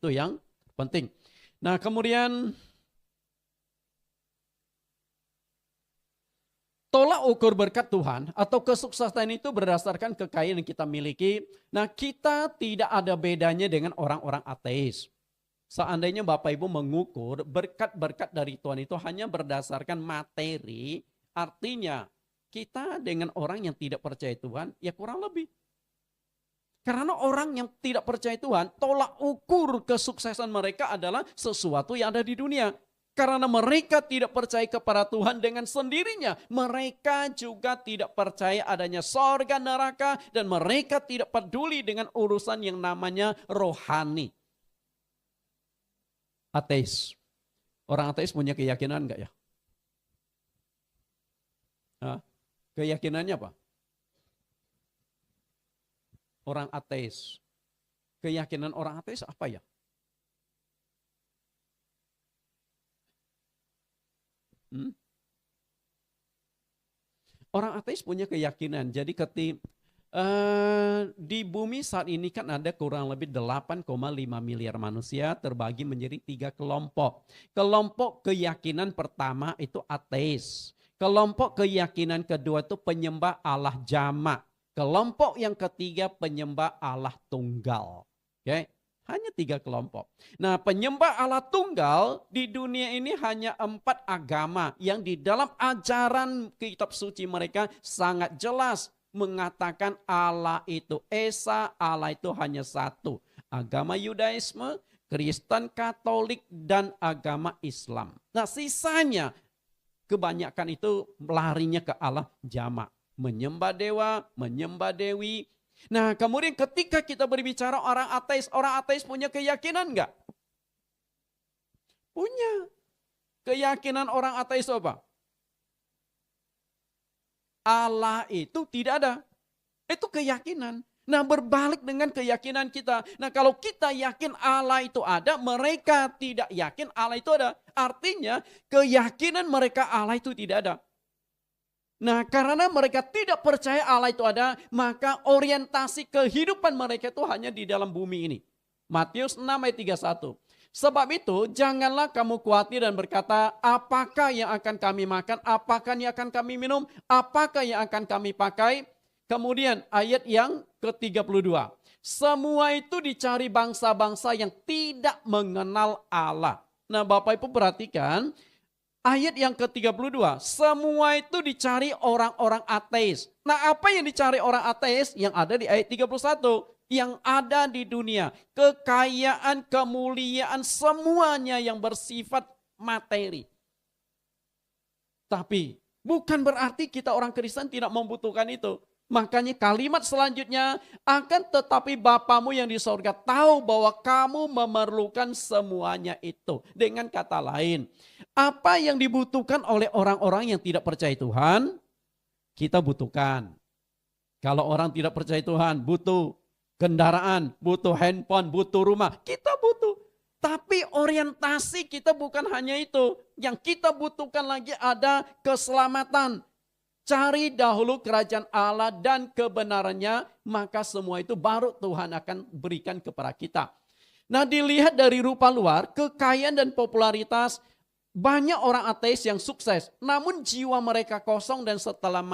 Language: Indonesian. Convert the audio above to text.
Itu yang penting. Nah kemudian tolak ukur berkat Tuhan atau kesuksesan itu berdasarkan kekayaan yang kita miliki. Nah kita tidak ada bedanya dengan orang-orang ateis. Seandainya Bapak Ibu mengukur berkat-berkat dari Tuhan itu hanya berdasarkan materi, artinya kita dengan orang yang tidak percaya Tuhan ya kurang lebih. Karena orang yang tidak percaya Tuhan, tolak ukur kesuksesan mereka adalah sesuatu yang ada di dunia. Karena mereka tidak percaya kepada Tuhan dengan sendirinya. Mereka juga tidak percaya adanya sorga neraka. Dan mereka tidak peduli dengan urusan yang namanya rohani. Ateis. Orang ateis punya keyakinan enggak ya? Hah? Keyakinannya apa? Orang ateis. Keyakinan orang ateis apa ya? Orang ateis punya keyakinan. Jadi di bumi saat ini kan ada kurang lebih 8,5 miliar manusia terbagi menjadi 3 kelompok. Kelompok keyakinan pertama itu ateis. Kelompok keyakinan kedua itu penyembah Allah jamak. Kelompok yang ketiga penyembah Allah tunggal. Oke. Hanya 3 kelompok. Nah penyembah Allah tunggal di dunia ini hanya 4 agama yang di dalam ajaran kitab suci mereka sangat jelas mengatakan Allah itu Esa, Allah itu hanya satu. Agama Yudaisme, Kristen Katolik, dan agama Islam. Nah sisanya kebanyakan itu larinya ke Allah jamak. Menyembah dewa, menyembah dewi. Nah kemudian ketika kita berbicara orang ateis punya keyakinan enggak? Punya. Keyakinan orang ateis apa? Allah itu tidak ada. Itu keyakinan. Nah berbalik dengan keyakinan kita. Nah kalau kita yakin Allah itu ada, mereka tidak yakin Allah itu ada. Artinya keyakinan mereka Allah itu tidak ada. Nah karena mereka tidak percaya Allah itu ada, maka orientasi kehidupan mereka itu hanya di dalam bumi ini. Matius 6 ayat 31. Sebab itu janganlah kamu khawatir dan berkata, apakah yang akan kami makan, apakah yang akan kami minum, apakah yang akan kami pakai. Kemudian ayat yang ke-32. Semua itu dicari bangsa-bangsa yang tidak mengenal Allah. Nah Bapak Ibu perhatikan, ayat yang ke-32, semua itu dicari orang-orang ateis. Nah apa yang dicari orang ateis? Yang ada di ayat 31. Yang ada di dunia, kekayaan, kemuliaan, semuanya yang bersifat materi. Tapi bukan berarti kita orang Kristen tidak membutuhkan itu. Makanya kalimat selanjutnya, akan tetapi Bapamu yang di sorga tahu bahwa kamu memerlukan semuanya itu. Dengan kata lain, apa yang dibutuhkan oleh orang-orang yang tidak percaya Tuhan, kita butuhkan. Kalau orang tidak percaya Tuhan, butuh kendaraan, butuh handphone, butuh rumah, kita butuh. Tapi orientasi kita bukan hanya itu. Yang kita butuhkan lagi ada keselamatan. Cari dahulu kerajaan Allah dan kebenarannya, maka semua itu baru Tuhan akan berikan kepada kita. Nah dilihat dari rupa luar, kekayaan dan popularitas, banyak orang ateis yang sukses. Namun jiwa mereka kosong dan setelah